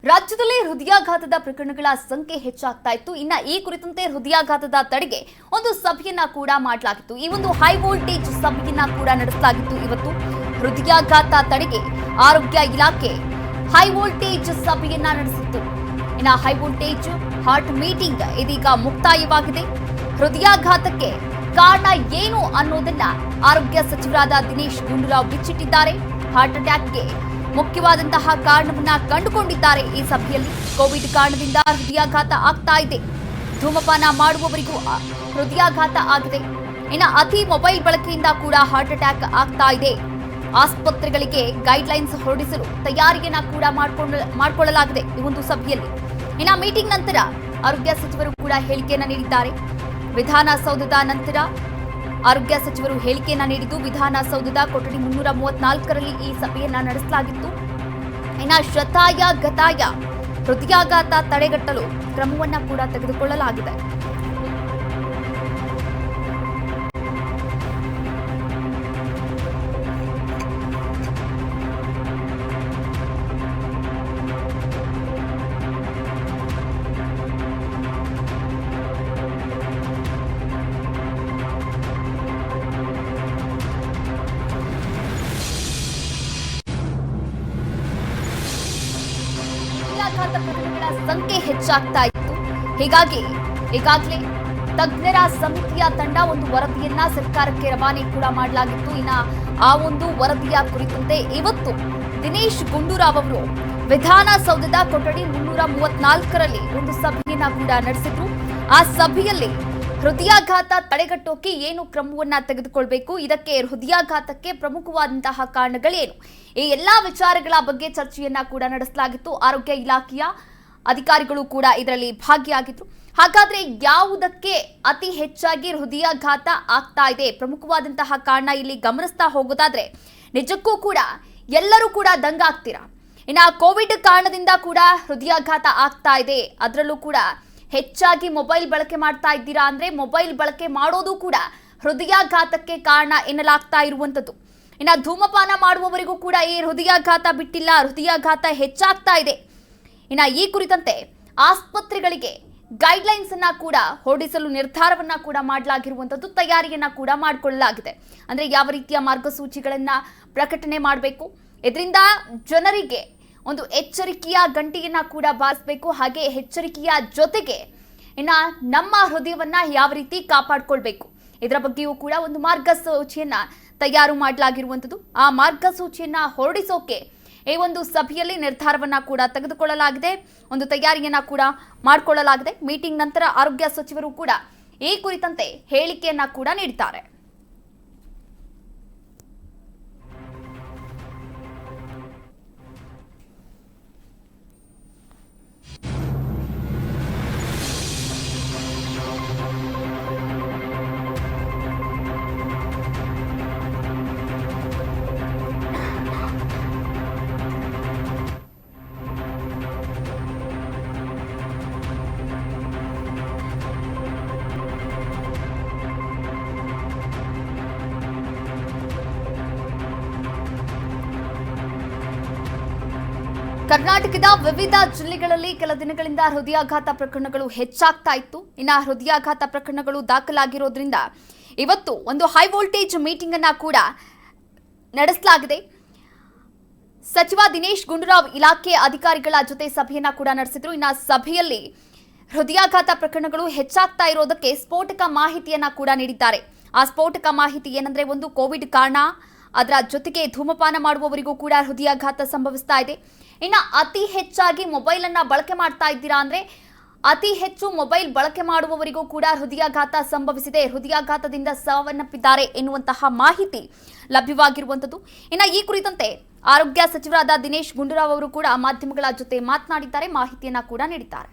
ರಾಜ್ಯದಲ್ಲಿ ಹೃದಯಾಘಾತದ ಪ್ರಕರಣಗಳ ಸಂಖ್ಯೆ ಹೆಚ್ಚಾಗ್ತಾ ಇತ್ತು. ಇನ್ನ ಈ ಕುರಿತಂತೆ ಹೃದಯಾಘಾತದ ತಡೆಗೆ ಒಂದು ಸಭೆಯನ್ನ ಕೂಡ ಮಾಡಲಾಗಿತ್ತು. ಈ ಒಂದು ಹೈ ವೋಲ್ಟೇಜ್ ಸಭೆಯನ್ನ ಕೂಡ ನಡೆಸಲಾಗಿತ್ತು. ಇವತ್ತು ಹೃದಯಾಘಾತ ತಡೆಗೆ ಆರೋಗ್ಯ ಇಲಾಖೆ ಹೈ ವೋಲ್ಟೇಜ್ ಸಭೆಯನ್ನ ನಡೆಸಿತ್ತು. ಇನ್ನ ಹೈ ವೋಲ್ಟೇಜ್ ಹಾರ್ಟ್ ಮೀಟಿಂಗ್ ಇದೀಗ ಮುಕ್ತಾಯವಾಗಿದೆ. ಹೃದಯಾಘಾತಕ್ಕೆ ಕಾರಣ ಏನು ಅನ್ನೋದನ್ನ ಆರೋಗ್ಯ ಸಚಿವರಾದ ದಿನೇಶ್ ಗುಂಡೂರಾವ್ ಬಿಚ್ಚಿಟ್ಟಿದ್ದಾರೆ. ಹಾರ್ಟ್ ಅಟ್ಯಾಕ್ಗೆ ಮುಖ್ಯವಾದಂತಹ ಕಾರಣವನ್ನ ಕಂಡುಕೊಂಡಿದ್ದಾರೆ. ಈ ಸಭೆಯಲ್ಲಿ ಕೋವಿಡ್ ಕಾರಣದಿಂದ ಹೃದಯಾಘಾತ ಆಗ್ತಾ ಇದೆ. ಧೂಮಪಾನ ಮಾಡುವವರಿಗೂ ಹೃದಯಾಘಾತ ಆಗಿದೆ. ಇನ್ನು ಅತಿ ಮೊಬೈಲ್ ಬಳಕೆಯಿಂದ ಕೂಡ ಹಾರ್ಟ್ ಅಟ್ಯಾಕ್ ಆಗ್ತಾ ಇದೆ. ಆಸ್ಪತ್ರೆಗಳಿಗೆ ಗೈಡ್ಲೈನ್ಸ್ ಹೊರಡಿಸಲು ತಯಾರಿಯನ್ನ ಕೂಡ ಮಾಡಿಕೊಳ್ಳಲಾಗಿದೆ ಈ ಒಂದು ಸಭೆಯಲ್ಲಿ. ಇನ್ನು ಮೀಟಿಂಗ್ ನಂತರ ಆರೋಗ್ಯ ಸಚಿವರು ಕೂಡ ಹೇಳಿಕೆಯನ್ನ ನೀಡಿದ್ದಾರೆ. ವಿಧಾನಸೌಧದ ನಂತರ ಆರೋಗ್ಯ ಸಚಿವರು ಹೇಳಿಕೆಯನ್ನ ನೀಡಿದ್ದು, ವಿಧಾನಸೌಧದ ಕೊಠಡಿ 334ರಲ್ಲಿ ಈ ಸಭೆಯನ್ನ ನಡೆಸಲಾಗಿತ್ತು. ಇನ್ನು ಶತಾಯ ಗತಾಯ ಹೃದಯಾಘಾತ ತಡೆಗಟ್ಟಲು ಕ್ರಮವನ್ನ ಕೂಡ ತೆಗೆದುಕೊಳ್ಳಲಾಗಿದೆ. ಹೃದಯಾಘಾತ ಪ್ರಕರಣಗಳ ಸಂಖ್ಯೆ ಹೆಚ್ಚಾಗ್ತಾ ಇತ್ತು. ಹೀಗಾಗಿ ಈಗಾಗಲೇ ತಜ್ಞರ ಸಮಿತಿಯ ತಂಡ ಒಂದು ವರದಿಯನ್ನ ಸರ್ಕಾರಕ್ಕೆ ರವಾನೆ ಕೂಡ ಮಾಡಲಾಗಿತ್ತು. ಇನ್ನ ಆ ಒಂದು ವರದಿಯ ಕುರಿತಂತೆ ಇವತ್ತು ದಿನೇಶ್ ಗುಂಡೂರಾವ್ ಅವರು ವಿಧಾನಸೌಧದ ಕೊಠಡಿ 334ರಲ್ಲಿ ಒಂದು ಸಭೆಯನ್ನ ಕೂಡ ನಡೆಸಿದ್ರು. ಆ ಸಭೆಯಲ್ಲಿ ಹೃದಯಾಘಾತ ತಡೆಗಟ್ಟೋಕೆ ಏನು ಕ್ರಮವನ್ನ ತೆಗೆದುಕೊಳ್ಬೇಕು, ಇದಕ್ಕೆ ಹೃದಯಾಘಾತಕ್ಕೆ ಪ್ರಮುಖವಾದಂತಹ ಕಾರಣಗಳೇನು, ಈ ಎಲ್ಲಾ ವಿಚಾರಗಳ ಬಗ್ಗೆ ಚರ್ಚೆಯನ್ನ ಕೂಡ ನಡೆಸಲಾಗಿತ್ತು. ಆರೋಗ್ಯ ಇಲಾಖೆಯ ಅಧಿಕಾರಿಗಳು ಕೂಡ ಇದರಲ್ಲಿ ಭಾಗಿಯಾಗಿದ್ರು. ಹಾಗಾದ್ರೆ ಯಾವುದಕ್ಕೆ ಅತಿ ಹೆಚ್ಚಾಗಿ ಹೃದಯಾಘಾತ ಆಗ್ತಾ ಇದೆ, ಪ್ರಮುಖವಾದಂತಹ ಕಾರಣ ಇಲ್ಲಿ ಗಮನಿಸ್ತಾ ಹೋಗೋದಾದ್ರೆ ನಿಜಕ್ಕೂ ಕೂಡ ಎಲ್ಲರೂ ಕೂಡ ದಂಗಾಗ್ತೀರಾ. ಇನ್ನು ಕೋವಿಡ್ ಕಾರಣದಿಂದ ಕೂಡ ಹೃದಯಾಘಾತ ಆಗ್ತಾ ಇದೆ. ಅದರಲ್ಲೂ ಕೂಡ ಹೆಚ್ಚಾಗಿ ಮೊಬೈಲ್ ಬಳಕೆ ಮಾಡ್ತಾ ಇದ್ದೀರಾ ಅಂದ್ರೆ ಮೊಬೈಲ್ ಬಳಕೆ ಮಾಡೋದು ಕೂಡ ಹೃದಯಾಘಾತಕ್ಕೆ ಕಾರಣ ಎನ್ನಲಾಗ್ತಾ ಇರುವಂತದ್ದು. ಇನ್ನು ಧೂಮಪಾನ ಮಾಡುವವರಿಗೂ ಕೂಡ ಈ ಹೃದಯಾಘಾತ ಬಿಟ್ಟಿಲ್ಲ, ಹೃದಯಾಘಾತ ಹೆಚ್ಚಾಗ್ತಾ ಇದೆ. ಇನ್ನು ಈ ಕುರಿತಂತೆ ಆಸ್ಪತ್ರೆಗಳಿಗೆ ಗೈಡ್ಲೈನ್ಸ್ ಅನ್ನ ಕೂಡ ಹೊರಡಿಸಲು ನಿರ್ಧಾರವನ್ನ ಕೂಡ ಮಾಡಲಾಗಿರುವಂತದ್ದು, ತಯಾರಿಯನ್ನ ಕೂಡ ಮಾಡಿಕೊಳ್ಳಲಾಗಿದೆ. ಅಂದ್ರೆ ಯಾವ ರೀತಿಯ ಮಾರ್ಗಸೂಚಿಗಳನ್ನ ಪ್ರಕಟಣೆ ಮಾಡಬೇಕು, ಇದರಿಂದ ಜನರಿಗೆ ಒಂದು ಎಚ್ಚರಿಕೆಯ ಗಂಟೆಯನ್ನ ಕೂಡ ಬಾರಿಸಬೇಕು. ಹಾಗೆ ಎಚ್ಚರಿಕೆಯ ಜೊತೆಗೆ ಇನ್ನ ನಮ್ಮ ಹೃದಯವನ್ನ ಯಾವ ರೀತಿ ಕಾಪಾಡಿಕೊಳ್ಬೇಕು, ಇದರ ಬಗ್ಗೆಯೂ ಕೂಡ ಒಂದು ಮಾರ್ಗಸೂಚಿಯನ್ನ ತಯಾರು ಮಾಡಲಾಗಿರುವಂಥದ್ದು. ಆ ಮಾರ್ಗಸೂಚಿಯನ್ನ ಹೊರಡಿಸೋಕೆ ಈ ಒಂದು ಸಭೆಯಲ್ಲಿ ನಿರ್ಧಾರವನ್ನ ಕೂಡ ತೆಗೆದುಕೊಳ್ಳಲಾಗಿದೆ, ಒಂದು ತಯಾರಿಯನ್ನ ಕೂಡ ಮಾಡಿಕೊಳ್ಳಲಾಗಿದೆ. ಮೀಟಿಂಗ್ ನಂತರ ಆರೋಗ್ಯ ಸಚಿವರು ಕೂಡ ಈ ಕುರಿತಂತೆ ಹೇಳಿಕೆಯನ್ನ ಕೂಡ ನೀಡಿದ್ದಾರೆ. ಕರ್ನಾಟಕದ ವಿವಿಧ ಜಿಲ್ಲೆಗಳಲ್ಲಿ ಕೆಲ ದಿನಗಳಿಂದ ಹೃದಯಾಘಾತ ಪ್ರಕರಣಗಳು ಹೆಚ್ಚಾಗ್ತಾ ಇತ್ತು. ಇನ್ನು ಹೃದಯಾಘಾತ ಪ್ರಕರಣಗಳು ದಾಖಲಾಗಿರೋದ್ರಿಂದ ಇವತ್ತು ಒಂದು ಹೈ ವೋಲ್ಟೇಜ್ ಮೀಟಿಂಗ್ ಅನ್ನ ಕೂಡ ನಡೆಸಲಾಗಿದೆ. ಸಚಿವ ದಿನೇಶ್ ಗುಂಡೂರಾವ್ ಇಲಾಖೆ ಅಧಿಕಾರಿಗಳ ಜೊತೆ ಸಭೆಯನ್ನ ಕೂಡ ನಡೆಸಿದ್ರು. ಇನ್ನು ಸಭೆಯಲ್ಲಿ ಹೃದಯಾಘಾತ ಪ್ರಕರಣಗಳು ಹೆಚ್ಚಾಗ್ತಾ ಇರೋದಕ್ಕೆ ಸ್ಫೋಟಕ ಮಾಹಿತಿಯನ್ನ ಕೂಡ ನೀಡಿದ್ದಾರೆ. ಆ ಸ್ಫೋಟಕ ಮಾಹಿತಿ ಏನಂದ್ರೆ, ಒಂದು ಕೋವಿಡ್ ಕಾರಣ, ಅದರ ಜೊತೆಗೆ ಧೂಮಪಾನ ಮಾಡುವವರಿಗೂ ಕೂಡ ಹೃದಯಾಘಾತ ಸಂಭವಿಸ್ತಾ ಇದೆ. ಇನ್ನು ಅತಿ ಹೆಚ್ಚಾಗಿ ಮೊಬೈಲ್ ಅನ್ನ ಬಳಕೆ ಮಾಡ್ತಾ ಇದ್ದೀರಾ ಅಂದ್ರೆ ಅತಿ ಹೆಚ್ಚು ಮೊಬೈಲ್ ಬಳಕೆ ಮಾಡುವವರಿಗೂ ಕೂಡ ಹೃದಯಾಘಾತ ಸಂಭವಿಸಿದೆ, ಹೃದಯಾಘಾತದಿಂದ ಸಾವನ್ನಪ್ಪಿದ್ದಾರೆ ಎನ್ನುವಂತಹ ಮಾಹಿತಿ ಲಭ್ಯವಾಗಿರುವಂತದ್ದು. ಇನ್ನು ಈ ಕುರಿತಂತೆ ಆರೋಗ್ಯ ಸಚಿವರಾದ ದಿನೇಶ್ ಗುಂಡೂರಾವ್ ಅವರು ಕೂಡ ಮಾಧ್ಯಮಗಳ ಜೊತೆ ಮಾತನಾಡಿದ್ದಾರೆ, ಮಾಹಿತಿಯನ್ನ ಕೂಡ ನೀಡಿದ್ದಾರೆ.